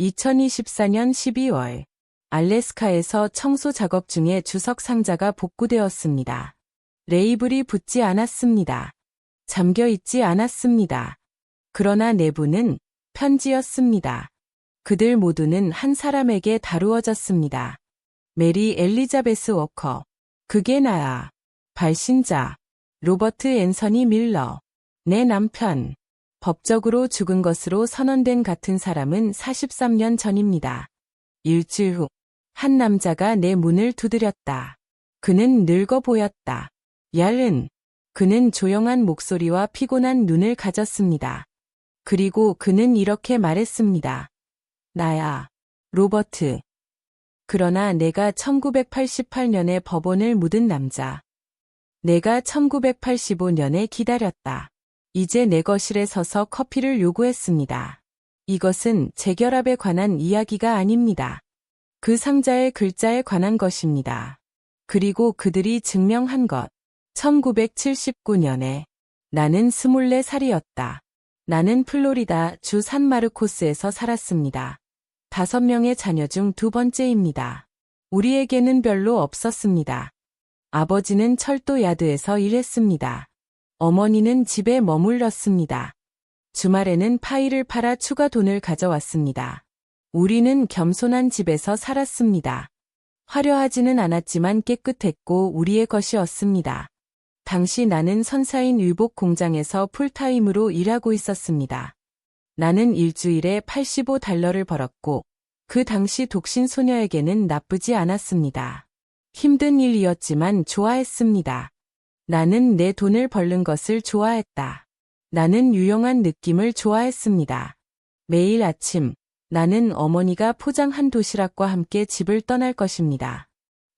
2024년 12월 알래스카에서 청소 작업 중에 주석 상자가 복구되었습니다. 레이블이 붙지 않았습니다. 잠겨 있지 않았습니다. 그러나 내부는 편지였습니다. 그들 모두는 한 사람에게 다루어졌습니다. 메리 엘리자베스 워커. 그게 나야. 발신자. 로버트 앤서니 밀러. 내 남편. 법적으로 죽은 것으로 선언된 같은 사람은 43년 전입니다. 일주일 후, 한 남자가 내 문을 두드렸다. 그는 늙어 보였다. 얄은. 그는 조용한 목소리와 피곤한 눈을 가졌습니다. 그리고 그는 이렇게 말했습니다. 나야, 로버트. 그러나 내가 1988년에 법원을 묻은 남자. 내가 1985년에 기다렸다. 이제 내 거실에 서서 커피를 요구했습니다. 이것은 재결합에 관한 이야기가 아닙니다. 그 상자의 글자에 관한 것입니다. 그리고 그들이 증명한 것. 1979년에 나는 24살이었다. 나는 플로리다 주 산마르코스에서 살았습니다. 5명의 자녀 중 두 번째입니다. 우리에게는 별로 없었습니다. 아버지는 철도 야드에서 일했습니다. 어머니는 집에 머물렀습니다. 주말에는 파이를 팔아 추가 돈을 가져왔습니다. 우리는 겸손한 집에서 살았습니다. 화려하지는 않았지만 깨끗했고 우리의 것이었습니다. 당시 나는 선사인 의복 공장에서 풀타임으로 일하고 있었습니다. 나는 일주일에 $85를 벌었고 그 당시 독신 소녀에게는 나쁘지 않았습니다. 힘든 일이었지만 좋아했습니다. 나는 내 돈을 벌는 것을 좋아했다. 나는 유용한 느낌을 좋아했습니다. 매일 아침 나는 어머니가 포장한 도시락과 함께 집을 떠날 것입니다.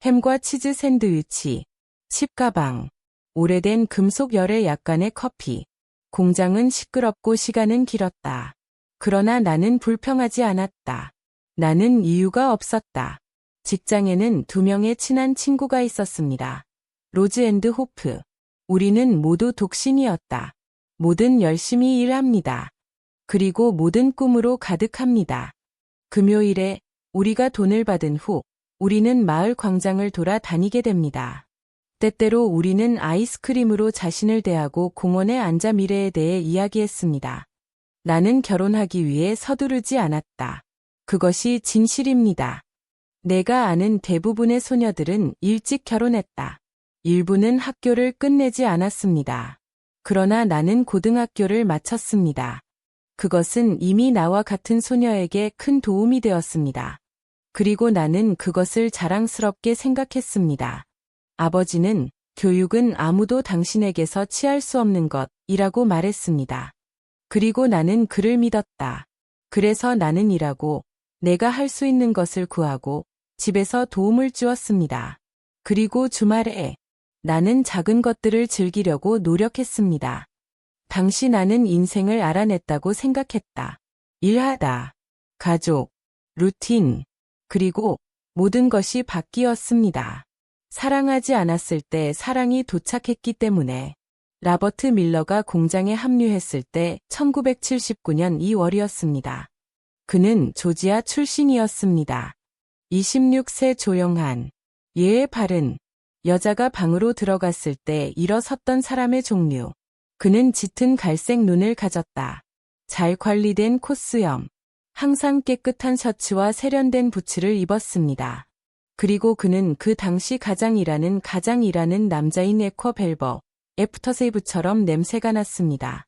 햄과 치즈 샌드위치, 칩 가방, 오래된 금속 열에 약간의 커피. 공장은 시끄럽고 시간은 길었다. 그러나 나는 불평하지 않았다. 나는 이유가 없었다. 직장에는 2명의 친한 친구가 있었습니다. 로즈 앤드 호프. 우리는 모두 독신이었다. 모든 열심히 일합니다. 그리고 모든 꿈으로 가득합니다. 금요일에 우리가 돈을 받은 후 우리는 마을 광장을 돌아다니게 됩니다. 때때로 우리는 아이스크림으로 자신을 대하고 공원에 앉아 미래에 대해 이야기했습니다. 나는 결혼하기 위해 서두르지 않았다. 그것이 진실입니다. 내가 아는 대부분의 소녀들은 일찍 결혼했다. 일부는 학교를 끝내지 않았습니다. 그러나 나는 고등학교를 마쳤습니다. 그것은 이미 나와 같은 소녀에게 큰 도움이 되었습니다. 그리고 나는 그것을 자랑스럽게 생각했습니다. 아버지는 교육은 아무도 당신에게서 취할 수 없는 것이라고 말했습니다. 그리고 나는 그를 믿었다. 그래서 나는 일하고 내가 할 수 있는 것을 구하고 집에서 도움을 주었습니다. 그리고 주말에 나는 작은 것들을 즐기려고 노력했습니다. 당시 나는 인생을 알아냈다고 생각했다. 일하다, 가족, 루틴, 그리고 모든 것이 바뀌었습니다. 사랑하지 않았을 때 사랑이 도착했기 때문에. 라버트 밀러가 공장에 합류했을 때 1979년 2월이었습니다. 그는 조지아 출신이었습니다. 26세 조용한, 예의 바른, 여자가 방으로 들어갔을 때 일어섰던 사람의 종류. 그는 짙은 갈색 눈을 가졌다. 잘 관리된 콧수염. 항상 깨끗한 셔츠와 세련된 부츠를 입었습니다. 그리고 그는 그 당시 가장 일하는 남자인 에코 벨버, 애프터세이브처럼 냄새가 났습니다.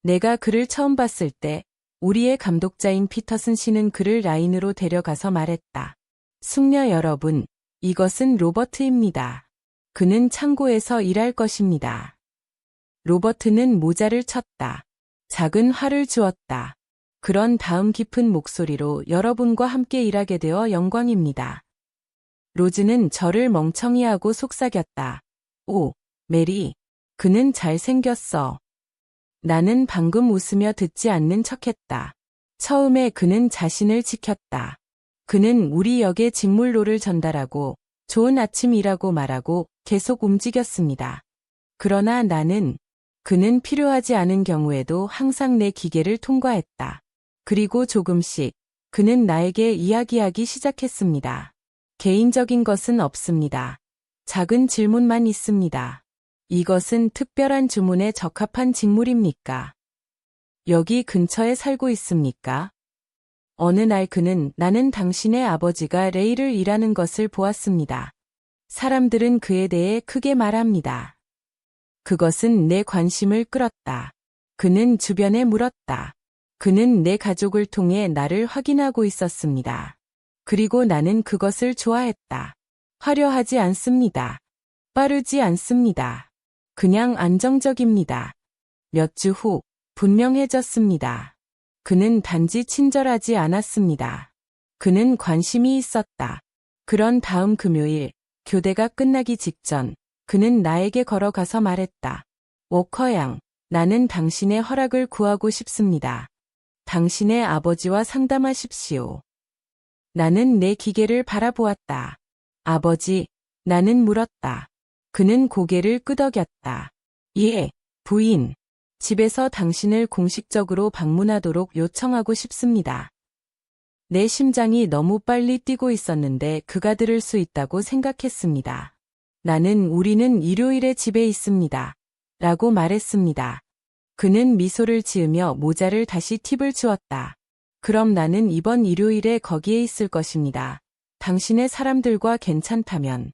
내가 그를 처음 봤을 때 우리의 감독자인 피터슨 씨는 그를 라인으로 데려가서 말했다. 숙녀 여러분, 이것은 로버트입니다. 그는 창고에서 일할 것입니다. 로버트는 모자를 쳤다. 작은 화를 주었다. 그런 다음 깊은 목소리로 여러분과 함께 일하게 되어 영광입니다. 로즈는 저를 멍청이하고 속삭였다. 오, 메리, 그는 잘생겼어. 나는 방금 웃으며 듣지 않는 척했다. 처음에 그는 자신을 지켰다. 그는 우리 역의 직물로를 전달하고 좋은 아침이라고 말하고 계속 움직였습니다. 그러나 그는 필요하지 않은 경우에도 항상 내 기계를 통과했다. 그리고 조금씩 그는 나에게 이야기하기 시작했습니다. 개인적인 것은 없습니다. 작은 질문만 있습니다. 이것은 특별한 주문에 적합한 직물입니까? 여기 근처에 살고 있습니까? 어느 날 그는 나는 당신의 아버지가 레이를 일하는 것을 보았습니다. 사람들은 그에 대해 크게 말합니다. 그것은 내 관심을 끌었다. 그는 주변에 물었다. 그는 내 가족을 통해 나를 확인하고 있었습니다. 그리고 나는 그것을 좋아했다. 화려하지 않습니다. 빠르지 않습니다. 그냥 안정적입니다. 몇 주 후 분명해졌습니다. 그는 단지 친절하지 않았습니다. 그는 관심이 있었다. 그런 다음 금요일, 교대가 끝나기 직전, 그는 나에게 걸어가서 말했다. 워커 양, 나는 당신의 허락을 구하고 싶습니다. 당신의 아버지와 상담하십시오. 나는 내 기계를 바라보았다. 아버지, 나는 물었다. 그는 고개를 끄덕였다. 예, 부인. 집에서 당신을 공식적으로 방문하도록 요청하고 싶습니다. 내 심장이 너무 빨리 뛰고 있었는데 그가 들을 수 있다고 생각했습니다. 우리는 일요일에 집에 있습니다. 라고 말했습니다. 그는 미소를 지으며 모자를 다시 팁을 주었다. 그럼 나는 이번 일요일에 거기에 있을 것입니다. 당신의 사람들과 괜찮다면.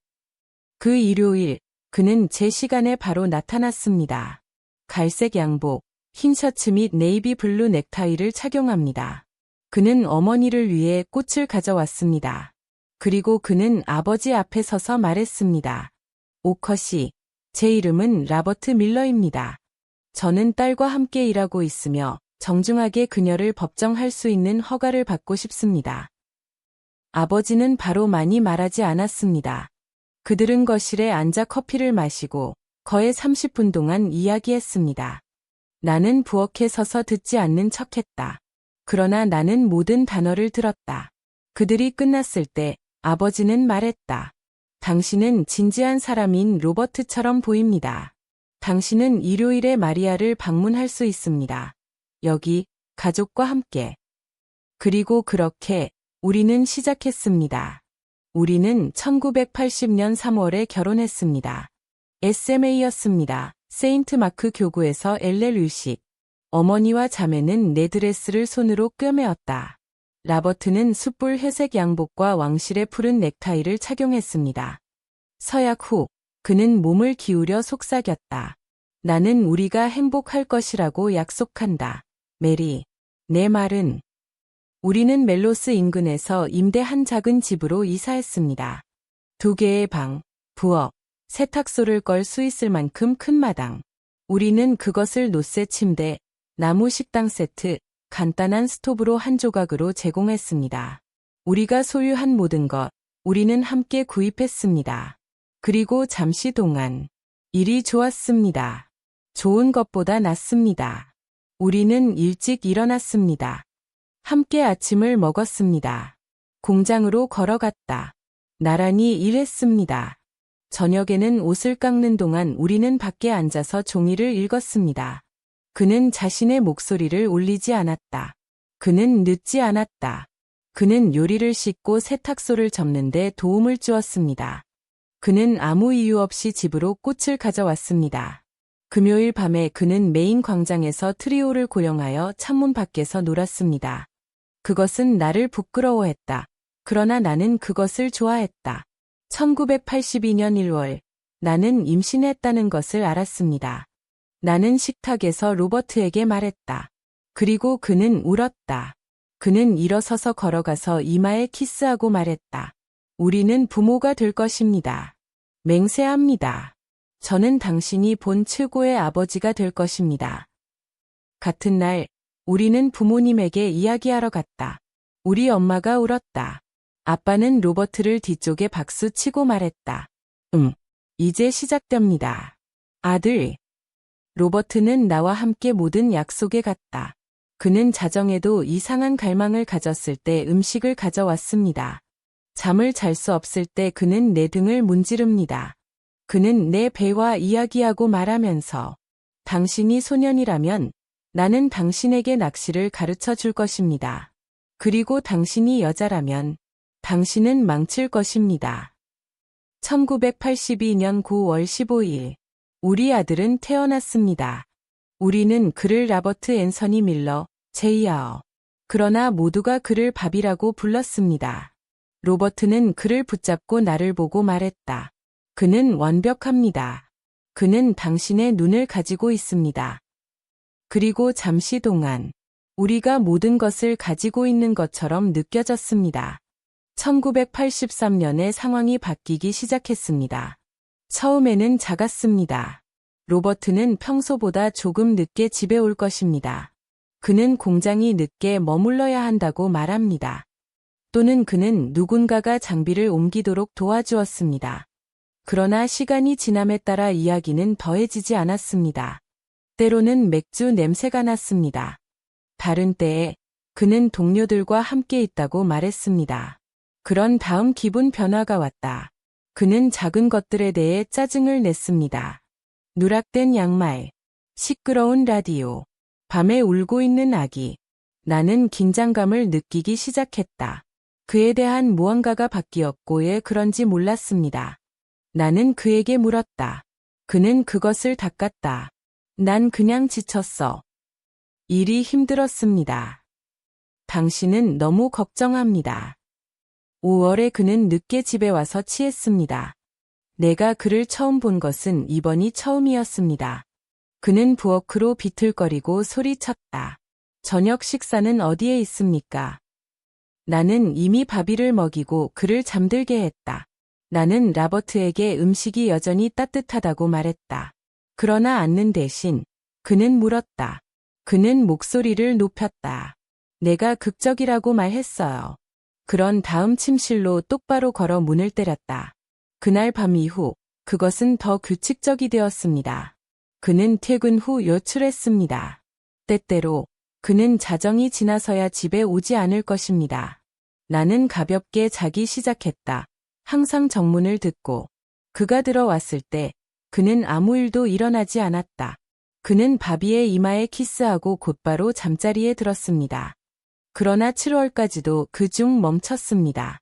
그 일요일, 그는 제 시간에 바로 나타났습니다. 갈색 양복, 흰 셔츠 및 네이비 블루 넥타이를 착용합니다. 그는 어머니를 위해 꽃을 가져왔습니다. 그리고 그는 아버지 앞에 서서 말했습니다. 오커 씨, 제 이름은 라버트 밀러입니다. 저는 딸과 함께 일하고 있으며 정중하게 그녀를 법정할 수 있는 허가를 받고 싶습니다. 아버지는 바로 많이 말하지 않았습니다. 그들은 거실에 앉아 커피를 마시고 거의 30분 동안 이야기했습니다. 나는 부엌에 서서 듣지 않는 척했다. 그러나 나는 모든 단어를 들었다. 그들이 끝났을 때 아버지는 말했다. 당신은 진지한 사람인 로버트처럼 보입니다. 당신은 일요일에 마리아를 방문할 수 있습니다. 여기, 가족과 함께. 그리고 그렇게 우리는 시작했습니다. 우리는 1980년 3월에 결혼했습니다. SMA였습니다. 세인트 마크 교구에서 LL유식. 어머니와 자매는 내 드레스를 손으로 꿰매었다. 라버트는 숯불 회색 양복과 왕실의 푸른 넥타이를 착용했습니다. 서약 후 그는 몸을 기울여 속삭였다. 나는 우리가 행복할 것이라고 약속한다. 메리. 내 말은. 우리는 멜로스 인근에서 임대한 작은 집으로 이사했습니다. 2개의 방, 부엌, 세탁소를 걸 수 있을 만큼 큰 마당. 우리는 그것을 노쇠 침대, 나무 식당 세트, 간단한 스토브로 한 조각으로 제공했습니다. 우리가 소유한 모든 것, 우리는 함께 구입했습니다. 그리고 잠시 동안 일이 좋았습니다. 좋은 것보다 낫습니다. 우리는 일찍 일어났습니다. 함께 아침을 먹었습니다. 공장으로 걸어갔다. 나란히 일했습니다. 저녁에는 옷을 깎는 동안 우리는 밖에 앉아서 종이를 읽었습니다. 그는 자신의 목소리를 올리지 않았다. 그는 늦지 않았다. 그는 요리를 씻고 세탁소를 접는데 도움을 주었습니다. 그는 아무 이유 없이 집으로 꽃을 가져왔습니다. 금요일 밤에 그는 메인 광장에서 트리오를 고용하여 창문 밖에서 놀았습니다. 그것은 나를 부끄러워했다. 그러나 나는 그것을 좋아했다. 1982년 1월, 나는 임신했다는 것을 알았습니다. 나는 식탁에서 로버트에게 말했다. 그리고 그는 울었다. 그는 일어서서 걸어가서 이마에 키스하고 말했다. 우리는 부모가 될 것입니다. 맹세합니다. 저는 당신이 본 최고의 아버지가 될 것입니다. 같은 날, 우리는 부모님에게 이야기하러 갔다. 우리 엄마가 울었다. 아빠는 로버트를 뒤쪽에 박수 치고 말했다. 이제 시작됩니다. 아들. 로버트는 나와 함께 모든 약속에 갔다. 그는 자정에도 이상한 갈망을 가졌을 때 음식을 가져왔습니다. 잠을 잘 수 없을 때 그는 내 등을 문지릅니다. 그는 내 배와 이야기하고 말하면서 당신이 소년이라면 나는 당신에게 낚시를 가르쳐 줄 것입니다. 그리고 당신이 여자라면 당신은 망칠 것입니다. 1982년 9월 15일. 우리 아들은 태어났습니다. 우리는 그를 라버트 앤서니 밀러, 제이아어. 그러나 모두가 그를 밥이라고 불렀습니다. 로버트는 그를 붙잡고 나를 보고 말했다. 그는 완벽합니다. 그는 당신의 눈을 가지고 있습니다. 그리고 잠시 동안 우리가 모든 것을 가지고 있는 것처럼 느껴졌습니다. 1983년에 상황이 바뀌기 시작했습니다. 처음에는 작았습니다. 로버트는 평소보다 조금 늦게 집에 올 것입니다. 그는 공장이 늦게 머물러야 한다고 말합니다. 또는 그는 누군가가 장비를 옮기도록 도와주었습니다. 그러나 시간이 지남에 따라 이야기는 더해지지 않았습니다. 때로는 맥주 냄새가 났습니다. 다른 때에 그는 동료들과 함께 있다고 말했습니다. 그런 다음 기분 변화가 왔다. 그는 작은 것들에 대해 짜증을 냈습니다. 누락된 양말, 시끄러운 라디오, 밤에 울고 있는 아기. 나는 긴장감을 느끼기 시작했다. 그에 대한 무언가가 바뀌었고 왜 그런지 몰랐습니다. 나는 그에게 물었다. 그는 그것을 닦았다. 난 그냥 지쳤어. 일이 힘들었습니다. 당신은 너무 걱정합니다. 5월에 그는 늦게 집에 와서 취했습니다. 내가 그를 처음 본 것은 이번이 처음이었습니다. 그는 부엌으로 비틀거리고 소리쳤다. 저녁 식사는 어디에 있습니까? 나는 이미 바비를 먹이고 그를 잠들게 했다. 나는 라버트에게 음식이 여전히 따뜻하다고 말했다. 그러나 않는 대신 그는 물었다. 그는 목소리를 높였다. 내가 극적이라고 말했어요. 그런 다음 침실로 똑바로 걸어 문을 때렸다. 그날 밤 이후 그것은 더 규칙적이 되었습니다. 그는 퇴근 후 외출했습니다. 때때로 그는 자정이 지나서야 집에 오지 않을 것입니다. 나는 가볍게 자기 시작했다. 항상 정문을 듣고 그가 들어왔을 때 그는 아무 일도 일어나지 않았다. 그는 바비의 이마에 키스하고 곧바로 잠자리에 들었습니다. 그러나 7월까지도 그중 멈췄습니다.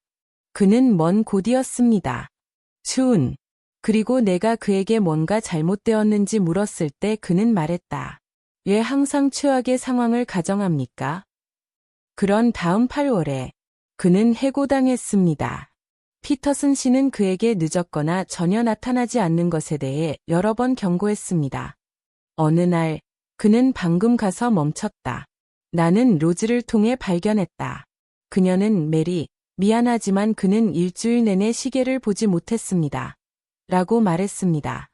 그는 먼 곳이었습니다. 추운. 그리고 내가 그에게 뭔가 잘못되었는지 물었을 때 그는 말했다. 왜 항상 최악의 상황을 가정합니까? 그런 다음 8월에 그는 해고당했습니다. 피터슨 씨는 그에게 늦었거나 전혀 나타나지 않는 것에 대해 여러 번 경고했습니다. 어느 날 그는 방금 가서 멈췄다. 나는 로즈를 통해 발견했다. 그녀는 메리, 미안하지만 그는 일주일 내내 시계를 보지 못했습니다. 라고 말했습니다.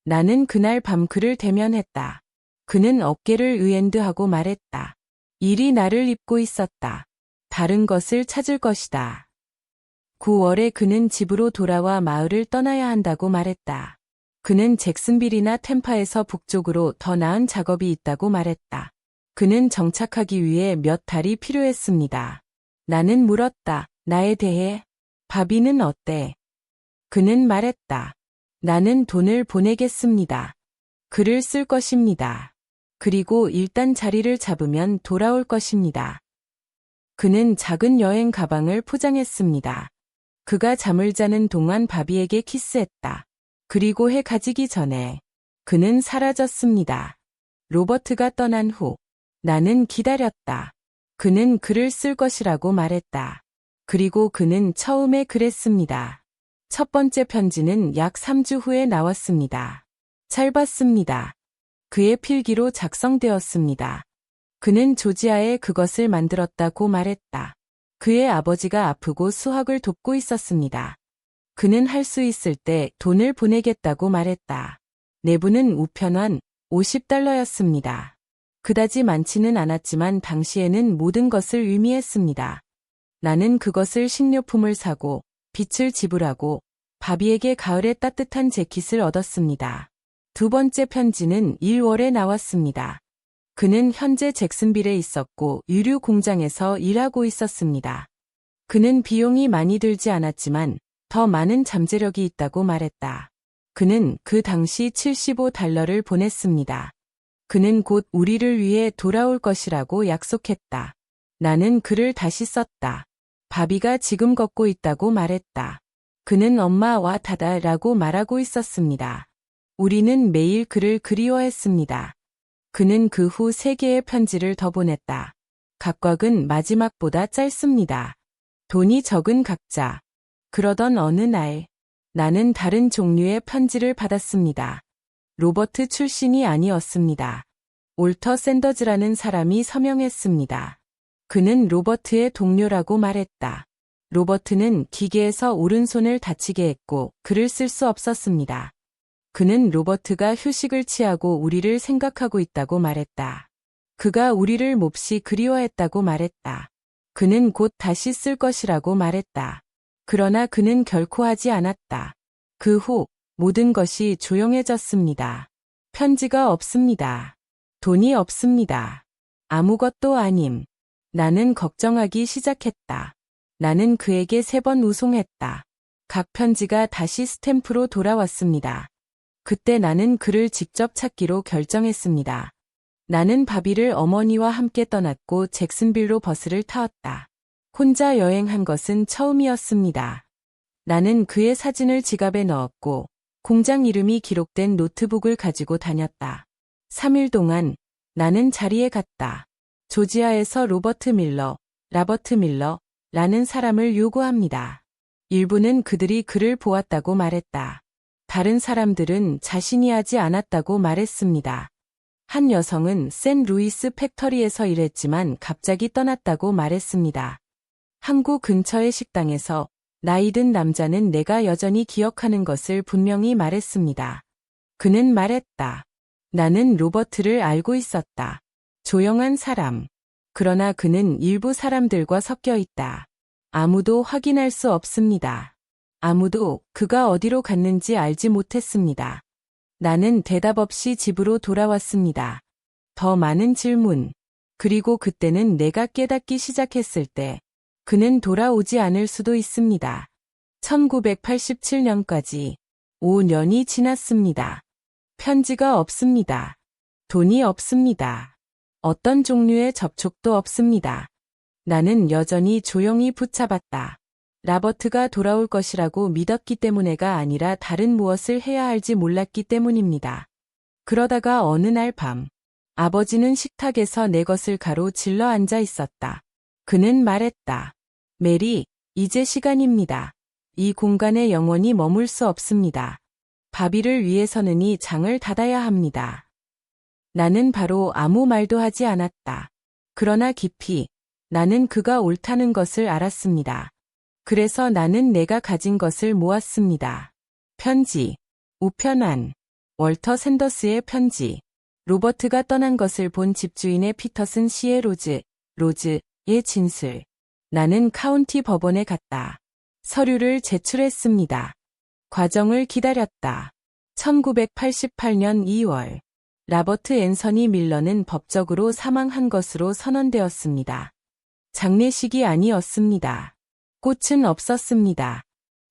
나는 그날 밤 그를 대면했다. 그는 어깨를 의엔드하고 말했다. 일이 나를 입고 있었다. 다른 것을 찾을 것이다. 9월에 그는 집으로 돌아와 마을을 떠나야 한다고 말했다. 그는 잭슨빌이나 템파에서 북쪽으로 더 나은 작업이 있다고 말했다. 그는 정착하기 위해 몇 달이 필요했습니다. 나는 물었다. 나에 대해? 바비는 어때? 그는 말했다. 나는 돈을 보내겠습니다. 글을 쓸 것입니다. 그리고 일단 자리를 잡으면 돌아올 것입니다. 그는 작은 여행 가방을 포장했습니다. 그가 잠을 자는 동안 바비에게 키스했다. 그리고 해 가지기 전에 그는 사라졌습니다. 로버트가 떠난 후 나는 기다렸다. 그는 글을 쓸 것이라고 말했다. 그리고 그는 처음에 그랬습니다. 첫 번째 편지는 약 3주 후에 나왔습니다. 짧았습니다. 그의 필기로 작성되었습니다. 그는 조지아에 그것을 만들었다고 말했다. 그의 아버지가 아프고 수학을 돕고 있었습니다. 그는 할 수 있을 때 돈을 보내겠다고 말했다. 내부는 우편한 $50였습니다. 그다지 많지는 않았지만 당시에는 모든 것을 의미했습니다. 나는 그것을 식료품을 사고 빚을 지불하고 바비에게 가을에 따뜻한 재킷을 얻었습니다. 두 번째 편지는 1월에 나왔습니다. 그는 현재 잭슨빌에 있었고 유류 공장에서 일하고 있었습니다. 그는 비용이 많이 들지 않았지만 더 많은 잠재력이 있다고 말했다. 그는 그 당시 $75를 보냈습니다. 그는 곧 우리를 위해 돌아올 것이라고 약속했다. 나는 글을 다시 썼다. 바비가 지금 걷고 있다고 말했다. 그는 엄마와 다다라고 말하고 있었습니다. 우리는 매일 그를 그리워했습니다. 그는 그 후 3개의 편지를 더 보냈다. 각각은 마지막보다 짧습니다. 돈이 적은 각자. 그러던 어느 날, 나는 다른 종류의 편지를 받았습니다. 로버트 출신이 아니었습니다. 올터 샌더즈라는 사람이 서명했습니다. 그는 로버트의 동료라고 말했다. 로버트는 기계에서 오른손을 다치게 했고 글을 쓸 수 없었습니다. 그는 로버트가 휴식을 취하고 우리를 생각하고 있다고 말했다. 그가 우리를 몹시 그리워했다고 말했다. 그는 곧 다시 쓸 것이라고 말했다. 그러나 그는 결코 하지 않았다. 그 후 모든 것이 조용해졌습니다. 편지가 없습니다. 돈이 없습니다. 아무것도 아님. 나는 걱정하기 시작했다. 나는 그에게 3번 우송했다. 각 편지가 다시 스탬프로 돌아왔습니다. 그때 나는 그를 직접 찾기로 결정했습니다. 나는 바비를 어머니와 함께 떠났고 잭슨빌로 버스를 타었다. 혼자 여행한 것은 처음이었습니다. 나는 그의 사진을 지갑에 넣었고 공장 이름이 기록된 노트북을 가지고 다녔다. 3일 동안 나는 자리에 갔다. 조지아에서 로버트 밀러라는 사람을 요구합니다. 일부는 그들이 그를 보았다고 말했다. 다른 사람들은 자신이 하지 않았다고 말했습니다. 한 여성은 샌루이스 팩터리에서 일했지만 갑자기 떠났다고 말했습니다. 항구 근처의 식당에서 나이 든 남자는 내가 여전히 기억하는 것을 분명히 말했습니다. 그는 말했다. 나는 로버트를 알고 있었다. 조용한 사람. 그러나 그는 일부 사람들과 섞여 있다. 아무도 확인할 수 없습니다. 아무도 그가 어디로 갔는지 알지 못했습니다. 나는 대답 없이 집으로 돌아왔습니다. 더 많은 질문. 그리고 그때는 내가 깨닫기 시작했을 때 그는 돌아오지 않을 수도 있습니다. 1987년까지 5년이 지났습니다. 편지가 없습니다. 돈이 없습니다. 어떤 종류의 접촉도 없습니다. 나는 여전히 조용히 붙잡았다. 라버트가 돌아올 것이라고 믿었기 때문에가 아니라 다른 무엇을 해야 할지 몰랐기 때문입니다. 그러다가 어느 날 밤, 아버지는 식탁에서 내 것을 가로질러 앉아 있었다. 그는 말했다. 메리, 이제 시간입니다. 이 공간에 영원히 머물 수 없습니다. 바비를 위해서는 이 장을 닫아야 합니다. 나는 바로 아무 말도 하지 않았다. 그러나 깊이 나는 그가 옳다는 것을 알았습니다. 그래서 나는 내가 가진 것을 모았습니다. 편지, 우편안, 월터 샌더스의 편지, 로버트가 떠난 것을 본 집주인의 피터슨 씨의 로즈의 진술. 나는 카운티 법원에 갔다. 서류를 제출했습니다. 과정을 기다렸다. 1988년 2월. 라버트 앤서니 밀러는 법적으로 사망한 것으로 선언되었습니다. 장례식이 아니었습니다. 꽃은 없었습니다.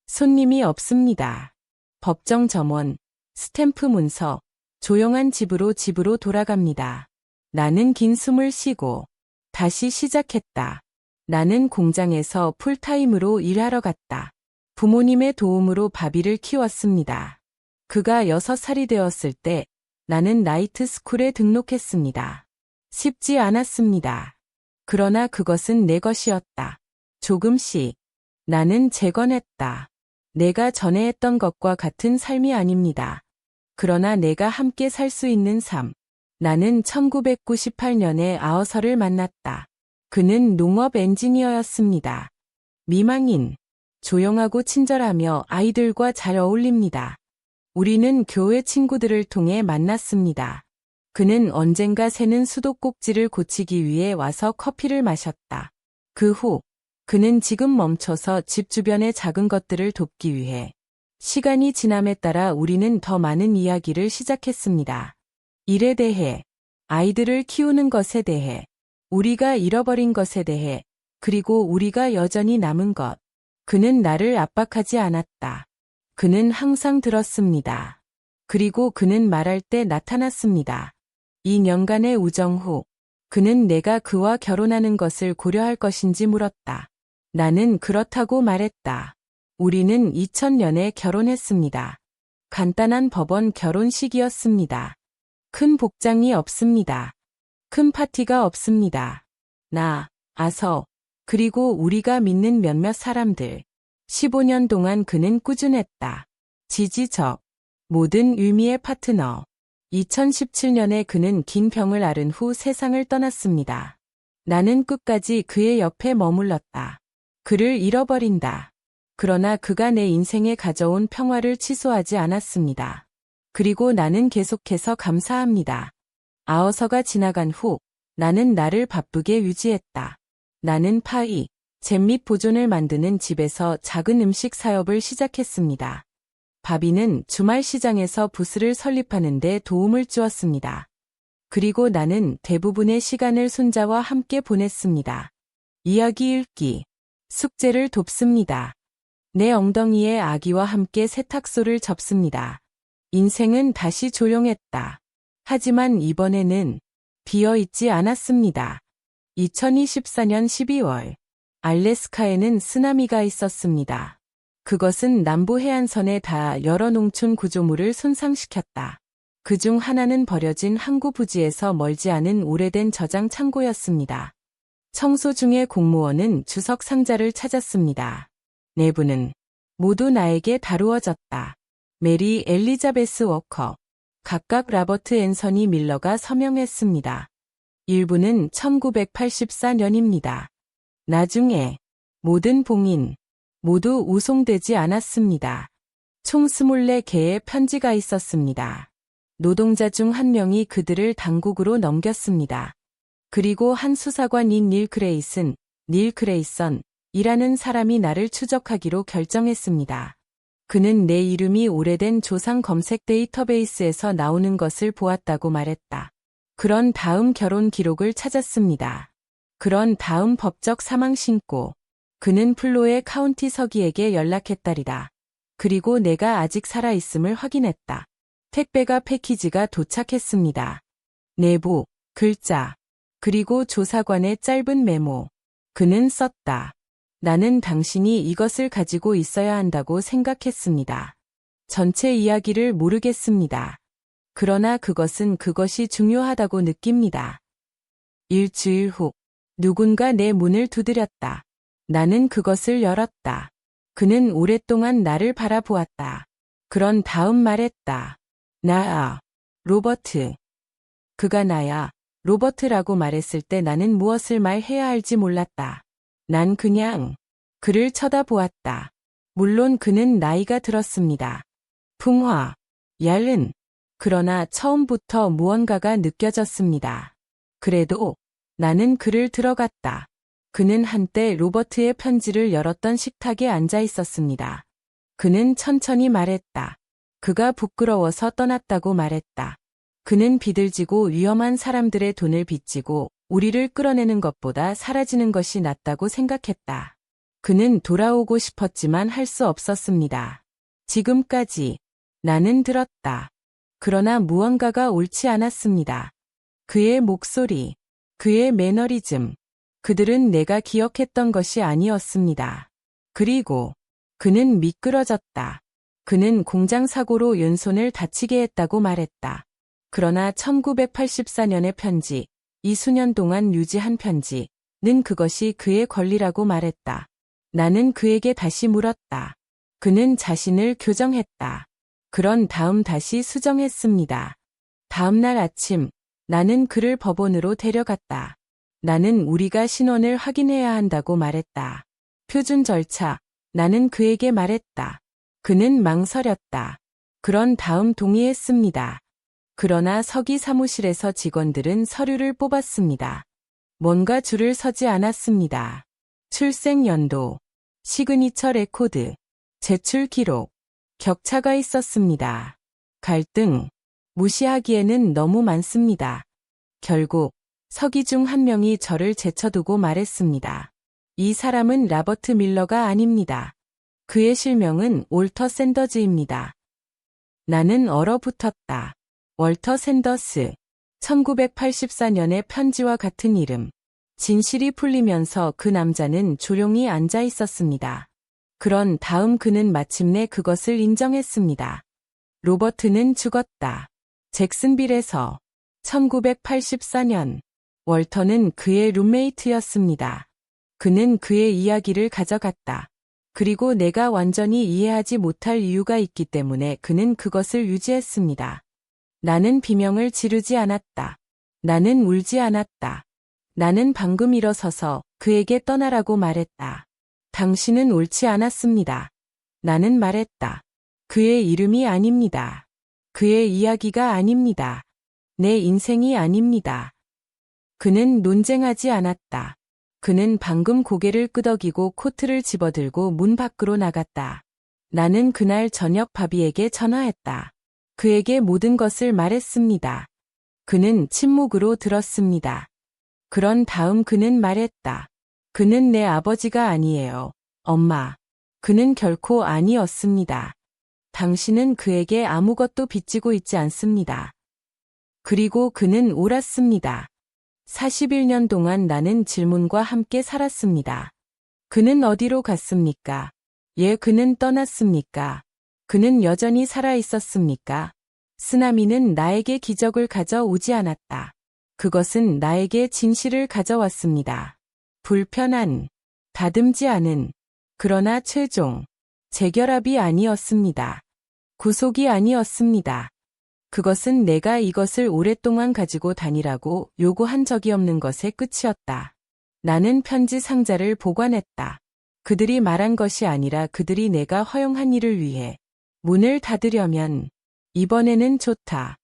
손님이 없습니다. 법정 점원, 스탬프 문서, 조용한 집으로 돌아갑니다. 나는 긴 숨을 쉬고 다시 시작했다. 나는 공장에서 풀타임으로 일하러 갔다. 부모님의 도움으로 바비를 키웠습니다. 그가 6살이 되었을 때 나는 나이트 스쿨에 등록했습니다. 쉽지 않았습니다. 그러나 그것은 내 것이었다. 조금씩 나는 재건했다. 내가 전에 했던 것과 같은 삶이 아닙니다. 그러나 내가 함께 살 수 있는 삶. 나는 1998년에 아어서를 만났다. 그는 농업 엔지니어였습니다. 미망인, 조용하고 친절하며 아이들과 잘 어울립니다. 우리는 교회 친구들을 통해 만났습니다. 그는 언젠가 새는 수도꼭지를 고치기 위해 와서 커피를 마셨다. 그 후 그는 지금 멈춰서 집 주변의 작은 것들을 돕기 위해 시간이 지남에 따라 우리는 더 많은 이야기를 시작했습니다. 일에 대해, 아이들을 키우는 것에 대해, 우리가 잃어버린 것에 대해, 그리고 우리가 여전히 남은 것. 그는 나를 압박하지 않았다. 그는 항상 들었습니다. 그리고 그는 말할 때 나타났습니다. 2년간의 우정 후 그는 내가 그와 결혼하는 것을 고려할 것인지 물었다. 나는 그렇다고 말했다. 우리는 2000년에 결혼했습니다. 간단한 법원 결혼식이었습니다. 큰 복장이 없습니다. 큰 파티가 없습니다. 나, 아서, 그리고 우리가 믿는 몇몇 사람들. 15년 동안 그는 꾸준했다. 지지적, 모든 의미의 파트너. 2017년에 그는 긴 병을 앓은 후 세상을 떠났습니다. 나는 끝까지 그의 옆에 머물렀다. 그를 잃어버린다. 그러나 그가 내 인생에 가져온 평화를 취소하지 않았습니다. 그리고 나는 계속해서 감사합니다. 아어서가 지나간 후 나는 나를 바쁘게 유지했다. 나는 파이, 잼 및 보존을 만드는 집에서 작은 음식 사업을 시작했습니다. 바비는 주말 시장에서 부스를 설립하는 데 도움을 주었습니다. 그리고 나는 대부분의 시간을 손자와 함께 보냈습니다. 이야기 읽기, 숙제를 돕습니다. 내 엉덩이에 아기와 함께 세탁소를 접습니다. 인생은 다시 조용했다. 하지만 이번에는 비어있지 않았습니다. 2024년 12월, 알래스카에는 쓰나미가 있었습니다. 그것은 남부 해안선에 닿아 여러 농촌 구조물을 손상시켰다. 그중 하나는 버려진 항구 부지에서 멀지 않은 오래된 저장 창고였습니다. 청소 중에 공무원은 주석 상자를 찾았습니다. 내부는 모두 나에게 다루어졌다. 메리 엘리자베스 워커, 각각 라버트 앤서니 밀러가 서명했습니다. 일부는 1984년입니다. 나중에 모든 봉인 모두 우송되지 않았습니다. 총 24개의 편지가 있었습니다. 노동자 중 한 명이 그들을 당국으로 넘겼습니다. 그리고 한 수사관인 닐 크레이슨이라는 사람이 나를 추적하기로 결정했습니다. 그는 내 이름이 오래된 조상 검색 데이터베이스에서 나오는 것을 보았다고 말했다. 그런 다음 결혼 기록을 찾았습니다. 그런 다음 법적 사망 신고. 그는 플로의 카운티 서기에게 연락했다리다. 그리고 내가 아직 살아있음을 확인했다. 택배가 패키지가 도착했습니다. 내부, 글자, 그리고 조사관의 짧은 메모. 그는 썼다. 나는 당신이 이것을 가지고 있어야 한다고 생각했습니다. 전체 이야기를 모르겠습니다. 그러나 그것이 중요하다고 느낍니다. 일주일 후, 누군가 내 문을 두드렸다. 나는 그것을 열었다. 그는 오랫동안 나를 바라보았다. 그런 다음 말했다. 나야, 로버트. 그가 나야, 로버트라고 말했을 때 나는 무엇을 말해야 할지 몰랐다. 난 그냥 그를 쳐다보았다. 물론 그는 나이가 들었습니다. 풍화, 얄은. 그러나 처음부터 무언가가 느껴졌습니다. 그래도 나는 그를 들어갔다. 그는 한때 로버트의 편지를 열었던 식탁에 앉아 있었습니다. 그는 천천히 말했다. 그가 부끄러워서 떠났다고 말했다. 그는 비들지고 위험한 사람들의 돈을 빚지고 우리를 끌어내는 것보다 사라지는 것이 낫다고 생각했다. 그는 돌아오고 싶었지만 할 수 없었습니다. 지금까지 나는 들었다. 그러나 무언가가 옳지 않았습니다. 그의 목소리, 그의 매너리즘, 그들은 내가 기억했던 것이 아니었습니다. 그리고 그는 미끄러졌다. 그는 공장 사고로 왼손을 다치게 했다고 말했다. 그러나 1984년의 편지, 이 수년 동안 유지한 편지는 그것이 그의 권리라고 말했다. 나는 그에게 다시 물었다. 그는 자신을 교정했다. 그런 다음 다시 수정했습니다. 다음 날 아침, 나는 그를 법원으로 데려갔다. 나는 우리가 신원을 확인해야 한다고 말했다. 표준 절차, 나는 그에게 말했다. 그는 망설였다. 그런 다음 동의했습니다. 그러나 서기 사무실에서 직원들은 서류를 뽑았습니다. 뭔가 줄을 서지 않았습니다. 출생 연도, 시그니처 레코드, 제출 기록, 격차가 있었습니다. 갈등, 무시하기에는 너무 많습니다. 결국 서기 중 한 명이 저를 제쳐두고 말했습니다. 이 사람은 라버트 밀러가 아닙니다. 그의 실명은 올터 샌더즈입니다. 나는 얼어붙었다. 월터 샌더스. 1984년의 편지와 같은 이름. 진실이 풀리면서 그 남자는 조용히 앉아 있었습니다. 그런 다음 그는 마침내 그것을 인정했습니다. 로버트는 죽었다. 잭슨빌에서 1984년 월터는 그의 룸메이트였습니다. 그는 그의 이야기를 가져갔다. 그리고 내가 완전히 이해하지 못할 이유가 있기 때문에 그는 그것을 유지했습니다. 나는 비명을 지르지 않았다. 나는 울지 않았다. 나는 방금 일어서서 그에게 떠나라고 말했다. 당신은 옳지 않았습니다. 나는 말했다. 그의 이름이 아닙니다. 그의 이야기가 아닙니다. 내 인생이 아닙니다. 그는 논쟁하지 않았다. 그는 방금 고개를 끄덕이고 코트를 집어들고 문 밖으로 나갔다. 나는 그날 저녁 바비에게 전화했다. 그에게 모든 것을 말했습니다. 그는 침묵으로 들었습니다. 그런 다음 그는 말했다. 그는 내 아버지가 아니에요, 엄마. 그는 결코 아니었습니다. 당신은 그에게 아무것도 빚지고 있지 않습니다. 그리고 그는 옳았습니다. 41년 동안 나는 질문과 함께 살았습니다. 그는 어디로 갔습니까? 그는 떠났습니까? 그는 여전히 살아 있었습니까? 쓰나미는 나에게 기적을 가져오지 않았다. 그것은 나에게 진실을 가져왔습니다. 불편한, 다듬지 않은, 그러나 최종, 재결합이 아니었습니다. 구속이 아니었습니다. 그것은 내가 이것을 오랫동안 가지고 다니라고 요구한 적이 없는 것의 끝이었다. 나는 편지 상자를 보관했다. 그들이 말한 것이 아니라 그들이 내가 허용한 일을 위해 문을 닫으려면 이번에는 좋다.